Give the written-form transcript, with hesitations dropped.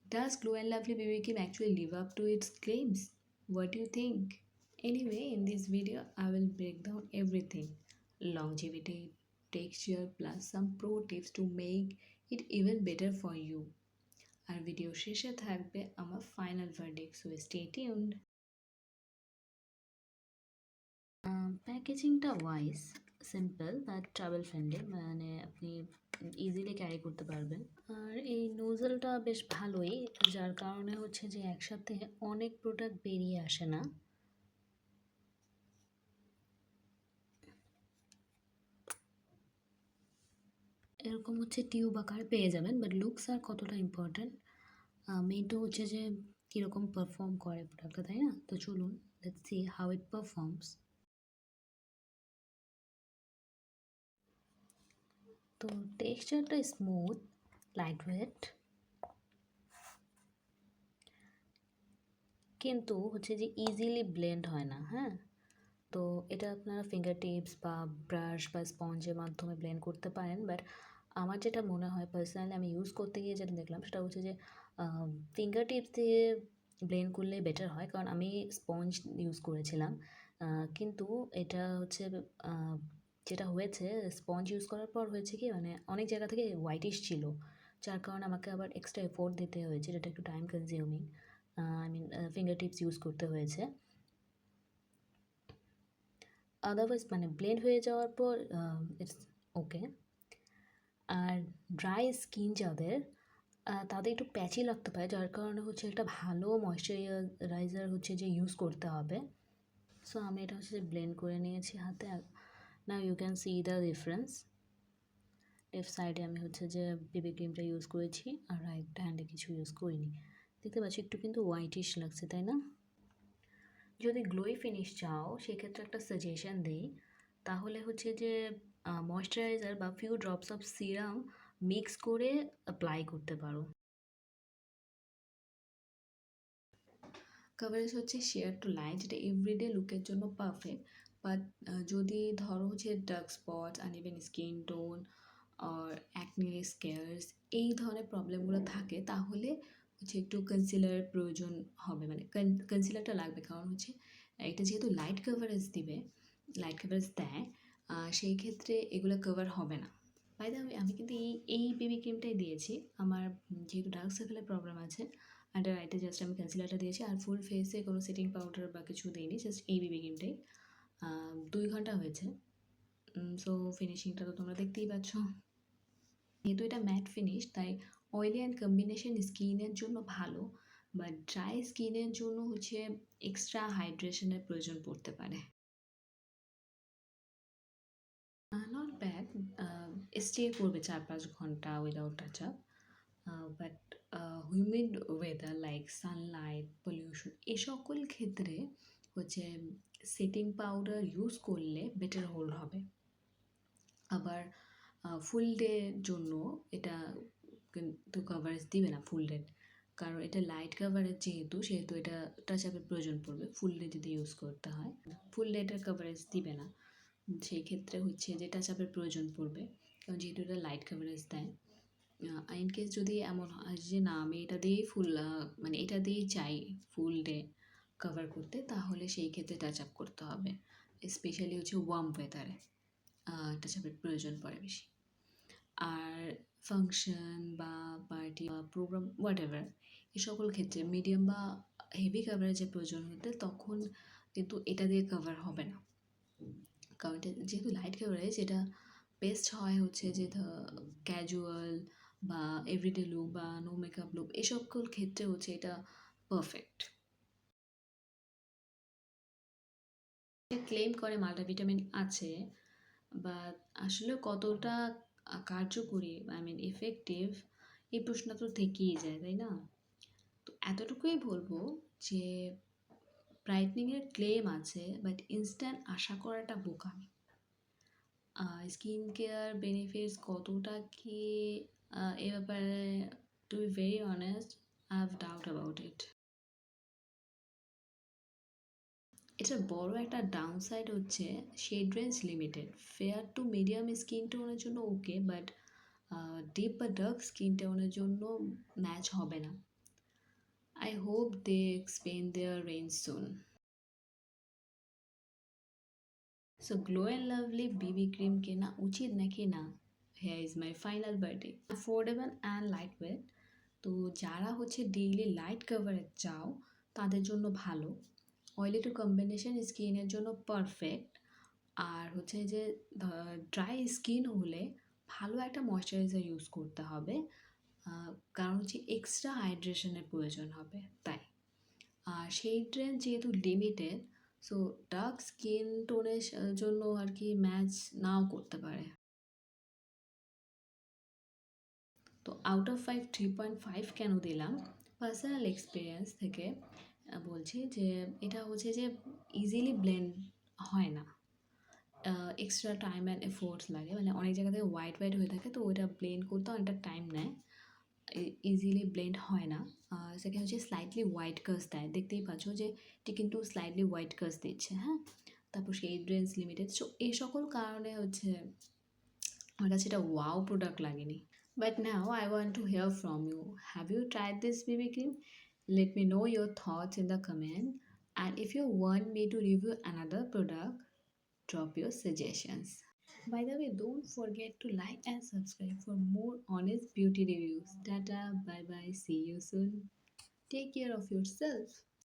Does Glow and Lovely BB Cream actually live up to its claims? What do you think? Anyway, in this video, I will break down everything: longevity, texture, plus some pro tips to make it even better for you. আর video শেষে থাকবে আমার final verdict, so stay tuned. প্যাকেজিংটা wise, simple but travel friendly, মানে আপনি easily carry করতে পারবেন। আর এই নোজেলটা বেশ ভালোই, যার কারণে হচ্ছে যে একসাথে অনেক প্রোডাক্ট বেরিয়ে আসে না। এরকম হচ্ছে টিউব আকারে পেয়ে যাবেন, বাট লুকস আর কতটা ইম্পর্ট্যান্ট, মেইন তো হচ্ছে যে কীরকম পারফর্ম করে প্রোডাক্টটা, তাই না? তো চলুন, let's see how it performs. তো টেক্সচারটা স্মুথ, লাইট ওয়েট, কিন্তু হচ্ছে যে ইজিলি ব্লেন্ড হয় না। হ্যাঁ, তো এটা আপনারা ফিঙ্গার টিপস বা ব্রাশ বা স্পঞ্জের মাধ্যমে ব্লেন্ড করতে পারেন, বাট আমার যেটা মনে হয় পার্সোনালি, আমি ইউজ করতে গিয়ে যেটা দেখলাম সেটা হচ্ছে যে ফিঙ্গার টিপস দিয়ে ব্লেন্ড করলে বেটার হয়, কারণ আমি স্পঞ্জ ইউজ করেছিলাম। কিন্তু এটা হচ্ছে যেটা হয়েছে, স্পঞ্জ ইউজ করার পর হয়েছে কি, মানে অনেক জায়গা থেকে হোয়াইটিশ ছিল, যার কারণে আমাকে আবার এক্সট্রা এফোর্ট দিতে হয়েছে, যেটা একটু time consuming. I mean finger tips use করতে হয়েছে। আদারওয়াইজ মানে ব্লেন্ড হয়ে যাওয়ার পর ইটস ওকে। আর ড্রাই স্কিন যাদের, তাদের একটু প্যাচি লাগতে পারে, যার কারণে হচ্ছে একটা ভালো ময়শ্চারাইজার হচ্ছে যে ইউজ করতে হবে। সো আমি এটা হচ্ছে যে ব্লেন্ড করে নিয়েছি হাতে। Now you can see the difference. Left সাইডে আমি হচ্ছে যে বেবি ক্রিমটা ইউজ করেছি, আর রাইট হ্যান্ডে কিছু ইউজ করিনি। দেখতে পাচ্ছি একটু কিন্তু হোয়াইটিশ লাগছে, তাই না? যদি গ্লোই ফিনিশ চাও, সেক্ষেত্রে একটা সাজেশন দিই, তাহলে হচ্ছে যে ময়শ্চারাইজার বা few drops of serum mix করে অ্যাপ্লাই করতে পারো। কভারেজ হচ্ছে শেয়ার টু লাইট, যেটা এভরিডে লুকের জন্য পারফেক্ট, বাট যদি ধরো হচ্ছে dark spot, uneven skin tone আর অ্যাকনে স্কেয়ার্স, এই ধরনের প্রবলেমগুলো থাকে, তাহলে হচ্ছে একটু কনসিলার প্রয়োজন হবে, মানে কনসিলারটা লাগবে, কারণ হচ্ছে এটা যেহেতু লাইট কভারেজ দিবে, লাইট কভারেজ দেয়, সেই ক্ষেত্রে এগুলো কভার হবে না। বাই দ্য ওয়ে, আমি কিন্তু এই বেবি ক্রিমটাই দিয়েছি আমার, যেহেতু ডার্ক সার্কেলের প্রবলেম আছে। আন্ডার আইতে জাস্ট আমি কনসিলারটা দিয়েছি, আর ফুল ফেসে কোনো সেটিং পাউডার বা কিছু দিইনি, জাস্ট এই বেবি ক্রিমটাই। 2 ঘন্টা হয়েছে। সো ফিনিশিংটা তো তোমরা দেখতেই পাচ্ছ। যেহেতু এটা ম্যাট ফিনিশ, তাই অয়েলি অ্যান্ড কম্বিনেশন স্কিনের জন্য ভালো, বাট ড্রাই স্কিনের জন্য হচ্ছে এক্সট্রা হাইড্রেশনের প্রয়োজন পড়তে পারে। নট ব্যাড, স্টে করবে 4-5 ঘন্টা without touch up, but humid weather like sunlight, pollution, এ সকল ক্ষেত্রে হচ্ছে সেটিং পাউডার ইউজ করলে বেটার হোল্ড হবে। আবার ফুল ডের জন্য এটা কিন্তু কভারেজ দিবে না ফুল ডে, কারণ এটা লাইট কভারেজ যেহেতু, সেহেতু এটা টাচ আপের প্রয়োজন পড়বে ফুল ডে যদি ইউজ করতে হয়। ফুল ডে এটার কভারেজ দিবে না, সেই ক্ষেত্রে হচ্ছে যে টাচ আপের প্রয়োজন পড়বে, কারণ যেহেতু এটা লাইট কভারেজ দেয়। ইন কেস যদি এমন হয় যে না, আমি এটা দিয়েই ফুল, মানে এটা দিয়েই চাই ফুল ডে কভার করতে, তাহলে সেই ক্ষেত্রে টাচ আপ করতে হবে, স্পেশালি হচ্ছে ওয়ার্ম ওয়েদারে টাচ আপের প্রয়োজন পড়ে বেশি। আর ফাংশন বা পার্টি বা প্রোগ্রাম হোয়াট এভার, এই সকল ক্ষেত্রে মিডিয়াম বা হেভি কাভারেজের প্রয়োজন হতে, তখন কিন্তু এটা দিয়ে কভার হবে না, কারণ এটা যেহেতু লাইট কাভারেজ, এটা বেস্ট হয় হচ্ছে যে ক্যাজুয়াল বা এভরিডে লুক বা নো মেকআপ লুক, এই সকল ক্ষেত্রে হচ্ছে এটা পারফেক্ট। ক্লেম করে মাল্টিভিটামিন আছে, বা আসলে কতটা কার্যকরী, আই মিন এফেক্টিভ, এই প্রশ্ন তো থেকেই যায়, তাই না? তো এতটুকুই বলবো যে ব্রাইটনিংয়ের ক্লেম আছে, বাট ইনস্ট্যান্ট আশা করাটা বোকামি। স্কিন কেয়ার বেনিফিটস কতটা কি এ ব্যাপারে, to be very honest, I have doubt about it. এটার বড় একটা ডাউন সাইড হচ্ছে shade range limited, fair to medium skin টোনের জন্য ওকে, বাট ডিপ বা ডার্ক স্কিন টোনের জন্য ম্যাচ হবে না। I hope they expand their range soon. So Glow and Lovely BB cream কেনা উচিত নাকি না? Here is my final verdict. Affordable and lightweight. তো যারা হচ্ছে ডেইলি লাইট কভারেজ চাও তাদের জন্য ভালো। অয়েলি টু কম্বিনেশন স্কিনের জন্য পারফেক্ট। আর হচ্ছে যে ড্রাই স্কিন হলে ভালো একটা ময়শ্চারাইজার ইউজ করতে হবে। কারণ হচ্ছে এক্সট্রা হাইড্রেশনের প্রয়োজন হবে তাই। আর শেড রেঞ্জ যেহেতু লিমিটেড, সো ডার্ক স্কিন টোনের জন্য আর কি ম্যাচ নাও করতে পারে। তো আউট অফ 5 3.5 কেন দিলাম? পার্সোনাল এক্সপিরিয়েন্স থেকে বলছি যে এটা হচ্ছে যে ইজিলি ব্লেন্ড হয় না। এক্সট্রা টাইম অ্যান্ড এফোর্টস লাগে, মানে অনেক জায়গা থেকে হোয়াইট হোয়াইট হয়ে থাকে, তো ওইটা ব্লেন্ড করতে অনেকটা টাইম নেয়, ইজিলি ব্লেন্ড হয় না। সেকেন্ড হচ্ছে স্লাইটলি হোয়াইট কাস্ট দেয়, দেখতেই পাচ্ছ যে এটি কিন্তু স্লাইটলি হোয়াইট কাস্ট দিচ্ছে, হ্যাঁ। তারপর শেড রেঞ্জ লিমিটেড, সো এই সকল কারণে হচ্ছে আমার কাছে এটা ওয়াও প্রোডাক্ট লাগেনি। But now I want to hear from you, have you tried this BB cream? Let me know your thoughts in the comment, and if you want me to review another product, drop your suggestions. By the way, don't forget to like and subscribe for more honest beauty reviews. Tata, bye bye, see you soon. Take care of yourself.